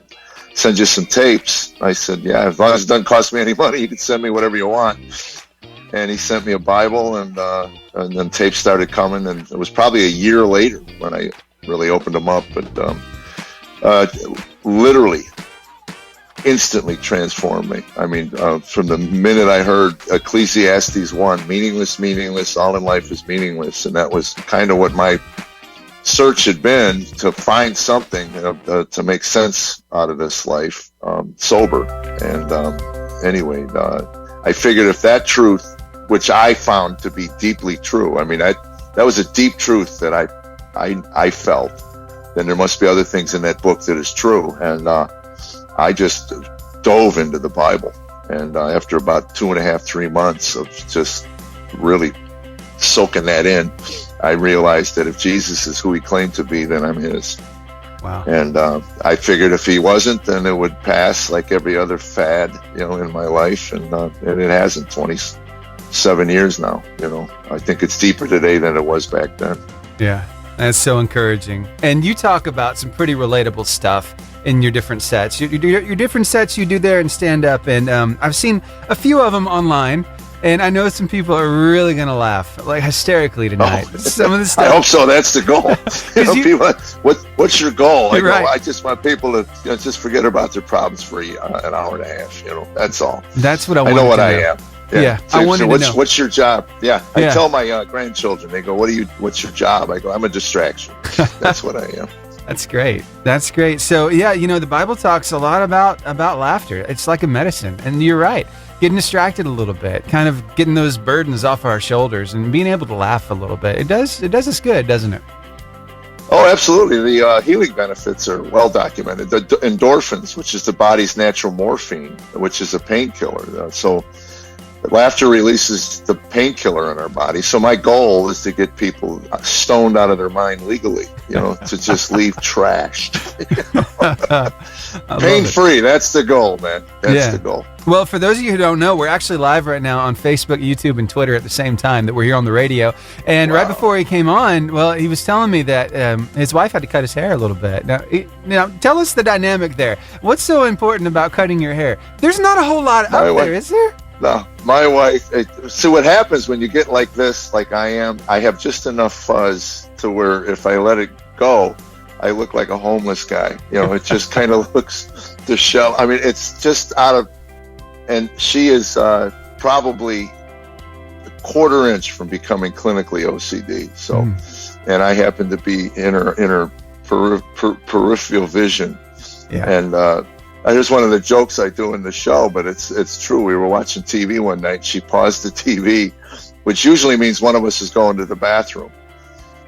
send you some tapes?" I said, "Yeah, as long as it doesn't cost me any money, you can send me whatever you want." And he sent me a Bible, and then tapes started coming, and it was probably a year later when I really opened them up. But literally, instantly transformed me. I mean, from the minute I heard Ecclesiastes 1, meaningless, meaningless, all in life is meaningless, and that was kind of what my search had been, to find something to make sense out of this life, sober. And anyway, I figured if that truth, which I found to be deeply true, I mean, that was a deep truth that I felt, then there must be other things in that book that is true. And I just dove into the Bible. And after about 2.5, 3 months of just really soaking that in, I realized that if Jesus is who he claimed to be, then I'm his. Wow. And I figured if he wasn't, then it would pass like every other fad, in my life. And it hasn't. 27 years now, I think it's deeper today than it was back then. Yeah, that's so encouraging. And you talk about some pretty relatable stuff in your different sets. Your different sets you do there in stand-up, and I've seen a few of them online, and I know some people are really going to laugh, like hysterically tonight. Oh. Some of the stuff. I hope so. That's the goal. People, what's your goal? I go, right. I just want people to just forget about their problems for an hour and a half. That's all. That's what I want. want I know what to I know. am. Yeah, so, I wanted to know. What's your job? Yeah, I tell my grandchildren. They go, "What's your job?" I go, "I'm a distraction." That's what I am. That's great. That's great. So yeah, the Bible talks a lot about laughter. It's like a medicine, and you're right. Getting distracted a little bit, kind of getting those burdens off our shoulders, and being able to laugh a little bit. It does us good, doesn't it? Oh, absolutely. The healing benefits are well documented. The endorphins, which is the body's natural morphine, which is a painkiller. So laughter releases the painkiller in our body. So my goal is to get people stoned out of their mind legally, to just leave trashed. Pain-free. That's the goal, man. That's the goal. Well, for those of you who don't know, we're actually live right now on Facebook, YouTube, and Twitter at the same time that we're here on the radio. And right before he came on, well, he was telling me that his wife had to cut his hair a little bit. Now, tell us the dynamic there. What's so important about cutting your hair? There's not a whole lot out there, is there? No, my wife. So what happens when you get like this, like I am, I have just enough fuzz to where if I let it go, I look like a homeless guy. It just kind of looks disheveled. I mean, it's just out of, and she is probably a quarter inch from becoming clinically OCD. So, and I happen to be in her peripheral vision. Yeah. And here's one of the jokes I do in the show, but it's true. We were watching TV one night. She paused the TV, which usually means one of us is going to the bathroom,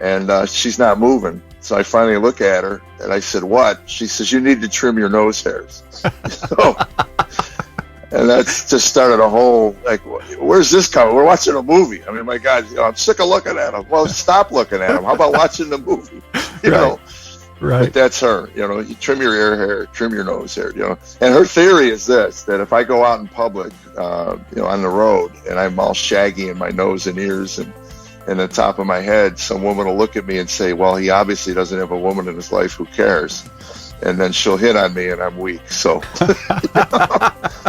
and she's not moving. So I finally look at her and I said, "What?" She says, "You need to trim your nose hairs." And that's just started a whole, like, where's this coming? We're watching a movie. I mean, my God, I'm sick of looking at him. Well, stop looking at him. How about watching the movie? You know. Right. But that's her. You trim your ear hair, trim your nose hair. And her theory is this: that if I go out in public, on the road, and I'm all shaggy in my nose and ears and the top of my head, some woman will look at me and say, "Well, he obviously doesn't have a woman in his life who cares." And then she'll hit on me, and I'm weak. So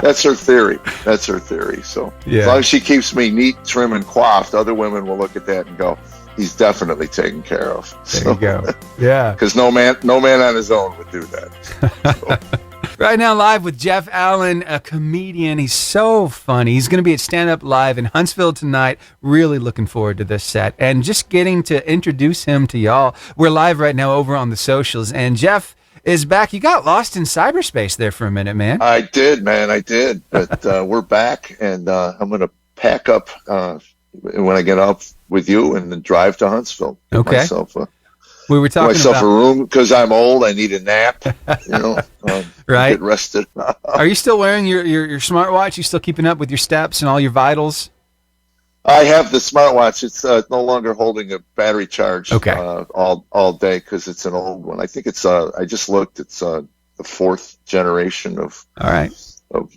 that's her theory. That's her theory. So as long as she keeps me neat, trim, and coiffed, other women will look at that and go, "He's definitely taken care of." There you go. Yeah. Because no man on his own would do that. So. Right now, live with Jeff Allen, a comedian. He's so funny. He's going to be at Stand Up Live in Huntsville tonight. Really looking forward to this set and just getting to introduce him to y'all. We're live right now over on the socials, and Jeff is back. You got lost in cyberspace there for a minute, man. I did, man. I did. But we're back, and I'm going to pack up when I get up with you and then drive to Huntsville. Okay. Myself We were talking myself about a room because I'm old. I need a nap. Right. Get rested. Are you still wearing your smartwatch? You still keeping up with your steps and all your vitals? I have the smartwatch. It's no longer holding a battery charge all day because it's an old one. I think it's I just looked. It's the 4th generation of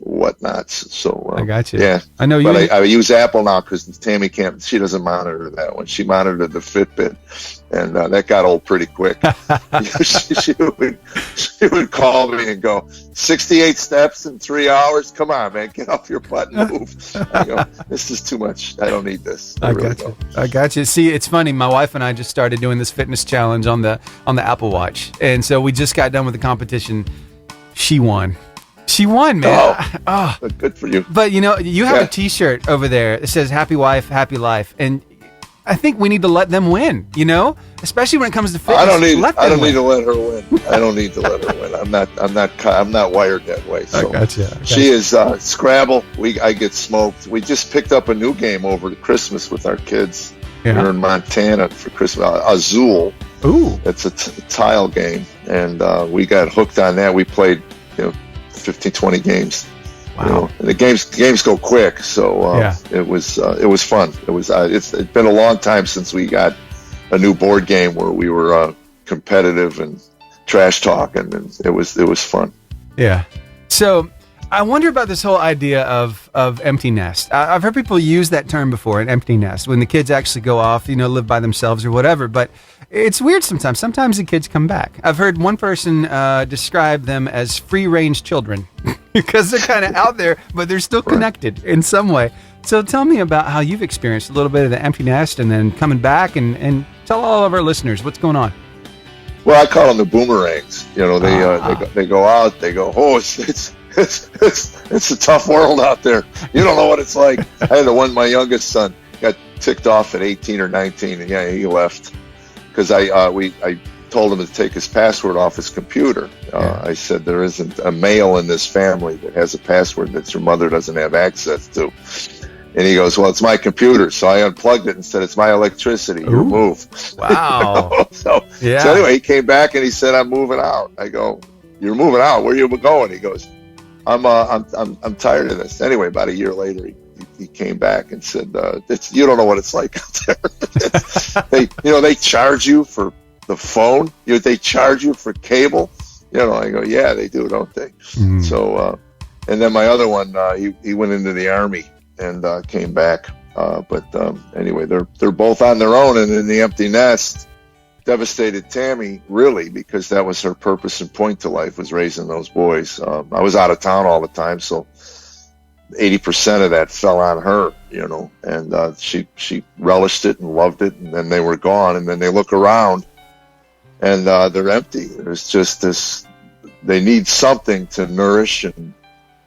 whatnots. So I got you. Yeah, I know you. But I use Apple now because Tammy can't. She doesn't monitor that one. She monitored the Fitbit, and that got old pretty quick. she would call me and go, 68 steps in 3 hours. Come on, man, get off your butt and move. I go, this is too much. I don't need this. I got you. See, it's funny. My wife and I just started doing this fitness challenge on the Apple Watch, and so we just got done with the competition. She won. She won, man. Oh, good for you. But you have a T-shirt over there that says "Happy Wife, Happy Life," and I think we need to let them win. Especially when it comes to fitness. I don't need to let her win. I don't need to let her win. I'm not wired that way. So I gotcha. She is Scrabble. I get smoked. We just picked up a new game over Christmas with our kids. Here in Montana for Christmas. Azul. Ooh. It's a tile game, and we got hooked on that. We played 15, 20 games. Wow. And the games go quick, so it was fun. It's been a long time since we got a new board game where we were competitive and trash talking, and it was fun. Yeah. So I wonder about this whole idea of empty nest. I've heard people use that term before, an empty nest, when the kids actually go off, live by themselves or whatever. But it's weird sometimes. Sometimes the kids come back. I've heard one person describe them as free-range children because they're kind of out there, but they're still connected in some way. So tell me about how you've experienced a little bit of the empty nest and then coming back, and tell all of our listeners what's going on. Well, I call them the boomerangs. They go out. They go, oh, it's a tough world out there. You don't know what it's like. I had my youngest son got ticked off at 18 or 19, and he left because I told him to take his password off his computer. I said there isn't a male in this family that has a password that your mother doesn't have access to. And he goes, well, it's my computer. So I unplugged it and said, it's my electricity. You move. Wow. So anyway, he came back and he said, I'm moving out. I go, you're moving out? Where are you going? He goes, I'm tired of this. Anyway, about a year later, he came back and said, you don't know what it's like out there. They charge you for the phone. They charge you for cable. I go, yeah, they do, don't they? Mm-hmm. So, and then my other one, he went into the Army and came back. Anyway, they're both on their own and in the empty nest. Devastated Tammy, really, because that was her purpose and point to life, was raising those boys. I was out of town all the time, so 80% of that fell on her, and she relished it and loved it, and then they were gone, and then they look around and they're empty. There's just this, they need something to nourish, and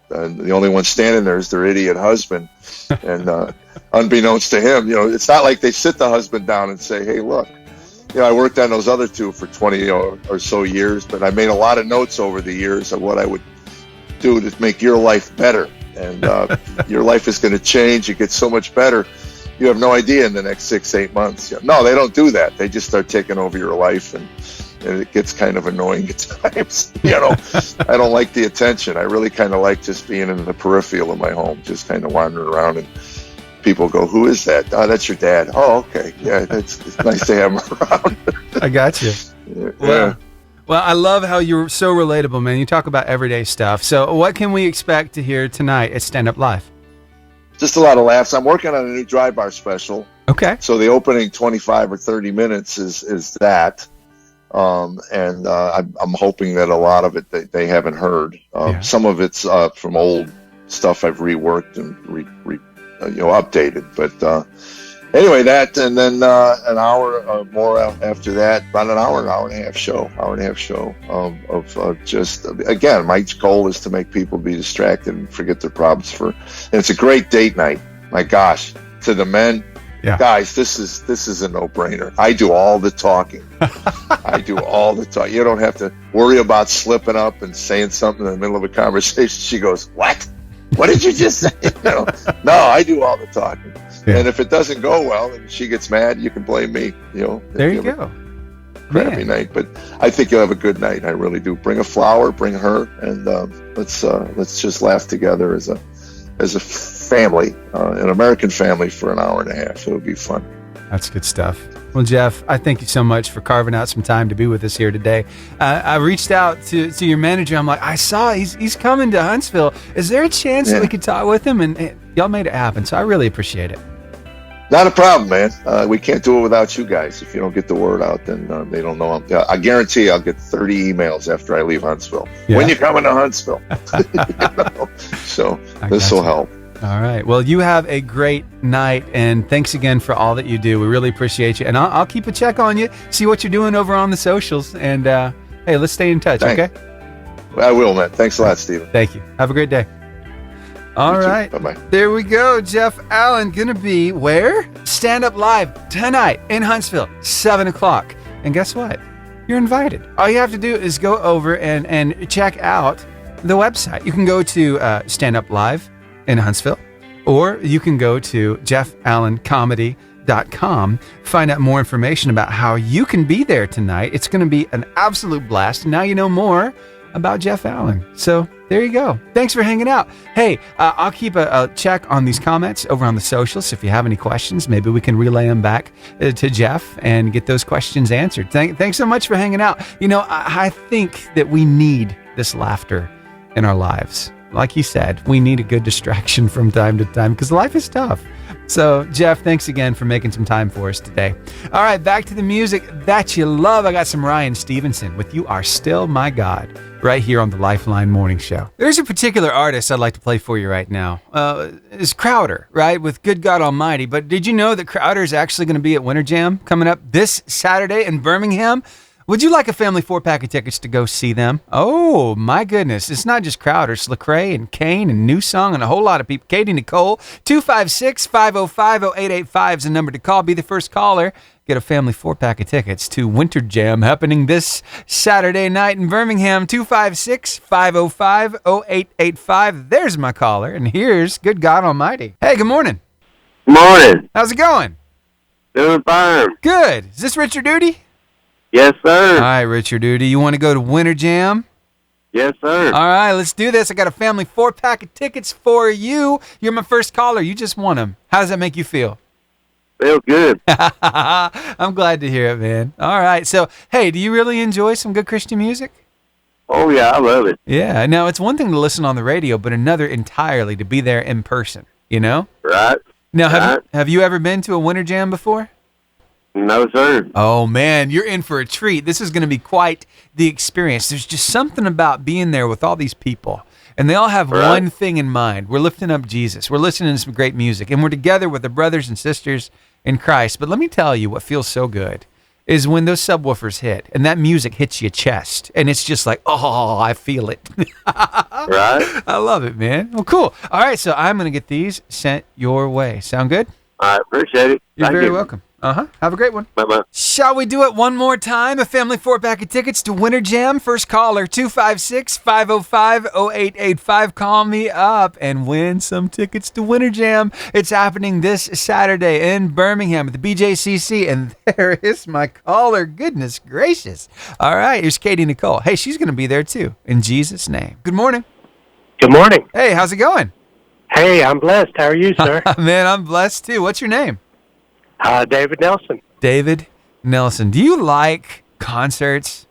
the only one standing there is their idiot husband. And unbeknownst to him, it's not like they sit the husband down and say, hey, look, I worked on those other two for 20 or so years, but I made a lot of notes over the years of what I would do to make your life better. And your life is going to change. It gets so much better. You have no idea in the next 6-8 months. No, they don't do that. They just start taking over your life, and it gets kind of annoying at times. I don't like the attention. I really kind of like just being in the peripheral of my home, just kind of wandering around, and people go, who is that? Oh, that's your dad. Oh, okay. Yeah, it's nice to have him around. I got you. Yeah. Well, I love how you're so relatable, man. You talk about everyday stuff. So what can we expect to hear tonight at Stand Up Live? Just a lot of laughs. I'm working on a new dry bar special. Okay. So the opening 25 or 30 minutes is that. And I'm hoping that a lot of it they haven't heard. Some of it's from old stuff I've reworked and updated. But anyway, that, and then an hour more after that, about an hour and a half show of just, again, my goal is to make people be distracted and forget their problems and it's a great date night. My gosh, to the men, guys, this is a no-brainer. I do all the talking. You don't have to worry about slipping up and saying something in the middle of a conversation. She goes, what did you just say? No, I do all the talking. Yeah. And if it doesn't go well and she gets mad, you can blame me. There you go. crappy Man. night. But I think you'll have a good night. I really do. Bring a flower, bring her, and let's just laugh together as a family, an American family, for an hour and a half. It'll be fun. That's good stuff. Well, Jeff, I thank you so much for carving out some time to be with us here today. I reached out to your manager. I'm like, I saw he's coming to Huntsville. Is there a chance that we could talk with him? And y'all made it happen. So I really appreciate it. Not a problem, man. We can't do it without you guys. If you don't get the word out, then they don't know. I guarantee I'll get 30 emails after I leave Huntsville. Yeah. When you coming to Huntsville? So this will help. All right. Well, you have a great night, and thanks again for all that you do. We really appreciate you. And I'll keep a check on you, see what you're doing over on the socials. And hey, let's stay in touch, okay? I will, man. Thanks a lot, Steven. Thank you. Have a great day. All right. Bye-bye. There we go. Jeff Allen going to be where? Stand Up Live tonight in Huntsville, 7 o'clock. And guess what? You're invited. All you have to do is go over and check out the website. You can go to Stand Up Live in Huntsville, or you can go to jeffallencomedy.com, find out more information about how you can be there tonight. It's going to be an absolute blast. Now you know more about Jeff Allen. So there you go. Thanks for hanging out. Hey, I'll keep a check on these comments over on the socials. If you have any questions, maybe we can relay them back to Jeff and get those questions answered. Thanks so much for hanging out. You know, I think that we need this laughter in our lives. Like you said, we need a good distraction from time to time because life is tough. So, Jeff, thanks again for making some time for us today. All right, back to the music that you love. I got some Ryan Stevenson with You Are Still My God right here on the Lifeline Morning Show. There's a particular artist I'd like to play for you right now. It's Crowder, right, with Good God Almighty. But did you know that Crowder is actually going to be at Winter Jam coming up this Saturday in Birmingham? Would you like a family 4-pack of tickets to go see them? Oh, my goodness. It's not just Crowder. It's Lecrae and Kane and Newsong and a whole lot of people. Katie Nicole, 256-505-0885 is the number to call. Be the first caller. Get a family 4-pack of tickets to Winter Jam happening this Saturday night in Birmingham. 256-505-0885. There's my caller. And here's Good God Almighty. Hey, good morning. Morning. How's it going? Doing fine. Good. Is this Richard Duty? Yes, sir. All right, Richard Duty. You want to go to Winter Jam? Yes, sir. All right, let's do this. I got a family 4-pack of tickets for you. You're my first caller. You just won them. How does that make you feel? Feel good. I'm glad to hear it, man. All right. So, hey, do you really enjoy some good Christian music? Oh, yeah, I love it. Yeah. Now, it's one thing to listen on the radio, but another entirely to be there in person, you know? Right. Now, have you ever been to a Winter Jam before? No, sir. Oh, man, you're in for a treat. This is going to be quite the experience. There's just something about being there with all these people, and they all have one thing in mind. We're lifting up Jesus. We're listening to some great music, and we're together with the brothers and sisters in Christ. But let me tell you what feels so good is when those subwoofers hit, and that music hits your chest, and it's just like, oh, I feel it. Right. I love it, man. Well, cool. All right, so I'm going to get these sent your way. Sound good? I appreciate it. You're Thank very you. welcome. Have a great one. Bye-bye. Shall we do it one more time? A family 4-pack of tickets to Winter Jam. First caller, 256-505-0885. Call me up and win some tickets to Winter Jam. It's happening this Saturday in Birmingham at the BJCC. And there is my caller. Goodness gracious. All right, here's Katie Nicole. Hey, she's going to be there too. In Jesus' name. Good morning. Good morning. Hey, how's it going? Hey, I'm blessed. How are you, sir? Man, I'm blessed too. What's your name? David Nelson. David Nelson. Do you like concerts?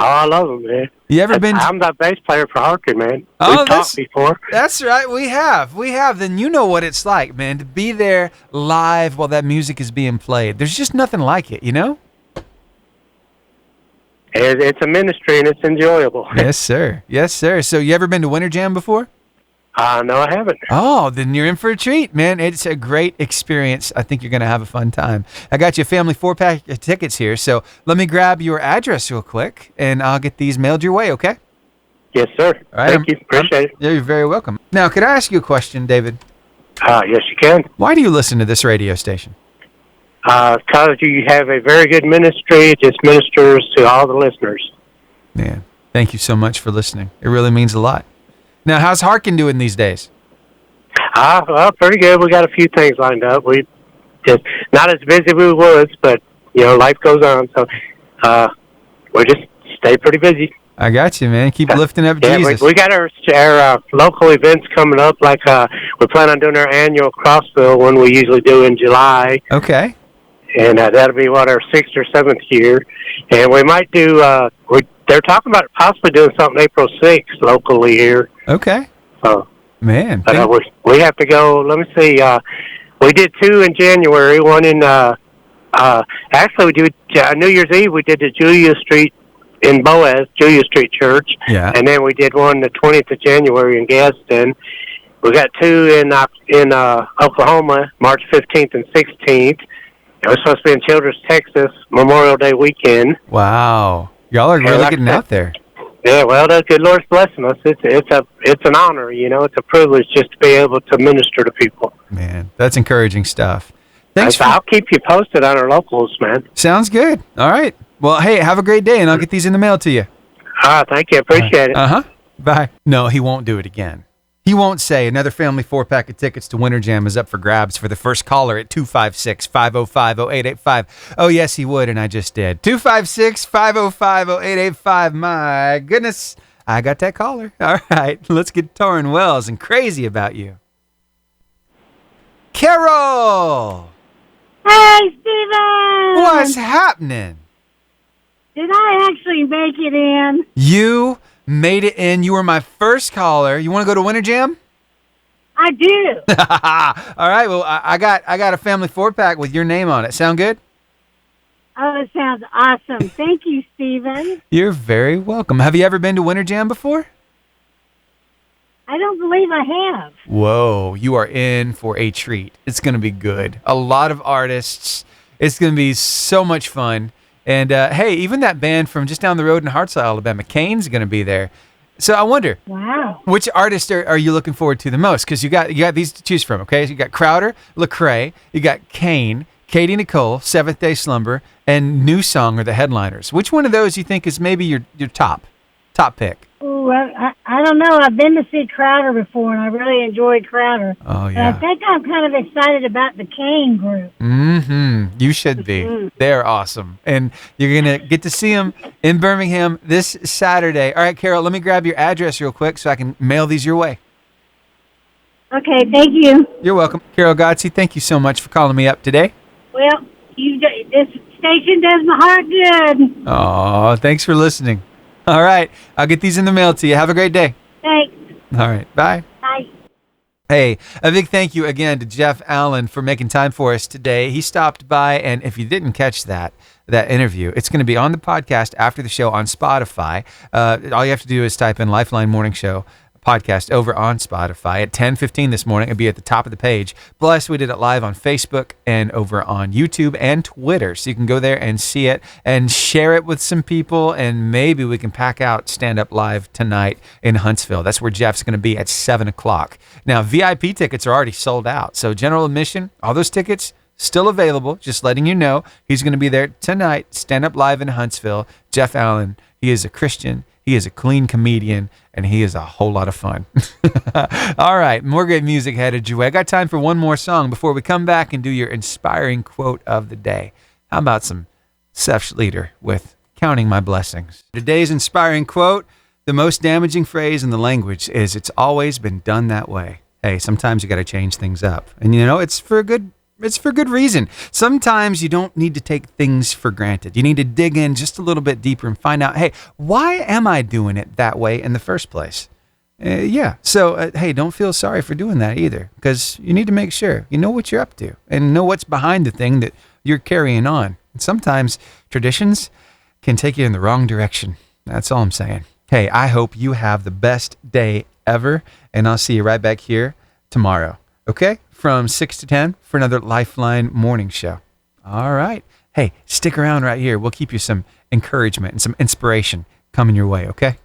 Oh, I love them, man. You ever been? I'm the bass player for Harkin, man. Oh, We've talked before. That's right. We have. Then you know what it's like, man, to be there live while that music is being played. There's just nothing like it, you know? It's a ministry, and it's enjoyable. Yes, sir. Yes, sir. So you ever been to Winter Jam before? No, I haven't. Oh, then you're in for a treat, man. It's a great experience. I think you're going to have a fun time. I got you a family 4-pack of tickets here, so let me grab your address real quick, and I'll get these mailed your way, okay? Yes, sir. All right, Thank you. Appreciate it. You're very welcome. Now, could I ask you a question, David? Yes, you can. Why do you listen to this radio station? Because you have a very good ministry. It just ministers to all the listeners. Yeah. Thank you so much for listening. It really means a lot. Now, how's Harkin doing these days? Well, pretty good. We got a few things lined up. We just not as busy as we was, but you know, life goes on. So we just stay pretty busy. I got you, man. Keep lifting up Yeah, Jesus. we got our local events coming up. Like we plan on doing our annual Crossville one we usually do in July. Okay. And that'll be, our 6th or 7th year. And we might do, they're talking about possibly doing something April 6th locally here. Okay. Man. But we have to go, let me see, we did 2 in January, one in, actually we did, New Year's Eve, we did the Julia Street in Boaz, Julia Street Church. Yeah. And then we did one the 20th of January in Gadsden. We got 2 in Oklahoma, March 15th and 16th. It was supposed to be in Childress, Texas, Memorial Day weekend. Wow. Y'all are really getting out there. Yeah, well, the good Lord's blessing us. It's an honor, it's a privilege just to be able to minister to people. Man, that's encouraging stuff. Thanks. I'll keep you posted on our locals, man. Sounds good. All right. Well, hey, have a great day, and I'll get these in the mail to you. Thank you. Appreciate it. Uh-huh. Bye. No, he won't do it again. He won't say another family 4-pack of tickets to Winter Jam is up for grabs for the first caller at 256-505-0885. Oh, yes, he would, and I just did. 256-505-0885. My goodness, I got that caller. All right, let's get Torrin Wells and Crazy About You. Carol! Hey, Steven! What's happening? Did I actually make it in? You made it in. You were my first caller. You want to go to Winter Jam? I do. All right. Well, I got a family 4-pack with your name on it. Sound good? Oh, it sounds awesome. Thank you, Steven. You're very welcome. Have you ever been to Winter Jam before? I don't believe I have. Whoa, you are in for a treat. It's going to be good. A lot of artists. It's going to be so much fun. And, hey, even that band from just down the road in Hartselle, Alabama, Kane's going to be there. So I wonder, wow, which artist are you looking forward to the most? Because you got these to choose from, okay? So you got Crowder, Lecrae, you got Kane, Katie Nicole, Seventh Day Slumber, and New Song are the headliners. Which one of those you think is maybe your top pick? Ooh, I don't know. I've been to see Crowder before, and I really enjoyed Crowder. Oh, And yeah. I think I'm kind of excited about the Kane group. Mm-hmm. You should be. They're awesome. And you're going to get to see them in Birmingham this Saturday. All right, Carol, let me grab your address real quick so I can mail these your way. Okay, thank you. You're welcome. Carol Gotze, thank you so much for calling me up today. Well, this station does my heart good. Oh, thanks for listening. All right. I'll get these in the mail to you. Have a great day. Thanks. All right. Bye. Bye. Hey, a big thank you again to Jeff Allen for making time for us today. He stopped by, and if you didn't catch that interview, it's going to be on the podcast after the show on Spotify. All you have to do is type in Lifeline Morning Show podcast over on Spotify at 10:15 this morning. It'll be at the top of the page. Plus, we did it live on Facebook and over on YouTube and Twitter. So you can go there and see it and share it with some people, and maybe we can pack out Stand Up Live tonight in Huntsville. That's where Jeff's going to be at 7 o'clock. Now, VIP tickets are already sold out. So general admission, all those tickets still available. Just letting you know, he's going to be there tonight, Stand Up Live in Huntsville. Jeff Allen, he is a Christian. He is a clean comedian, and he is a whole lot of fun. All right, more great music headed your way. I got time for one more song before we come back and do your inspiring quote of the day. How about some Seth Schleter with Counting My Blessings? Today's inspiring quote, the most damaging phrase in the language is, it's always been done that way. Hey, sometimes you got to change things up. And it's for good reason. Sometimes you don't need to take things for granted. You need to dig in just a little bit deeper and find out, hey, why am I doing it that way in the first place? So, hey, don't feel sorry for doing that either, because you need to make sure you know what you're up to and know what's behind the thing that you're carrying on. And sometimes traditions can take you in the wrong direction. That's all I'm saying. Hey, I hope you have the best day ever, and I'll see you right back here tomorrow. Okay? From 6 to 10 for another Lifeline morning show. All right. Hey, stick around right here. We'll keep you some encouragement and some inspiration coming your way, okay?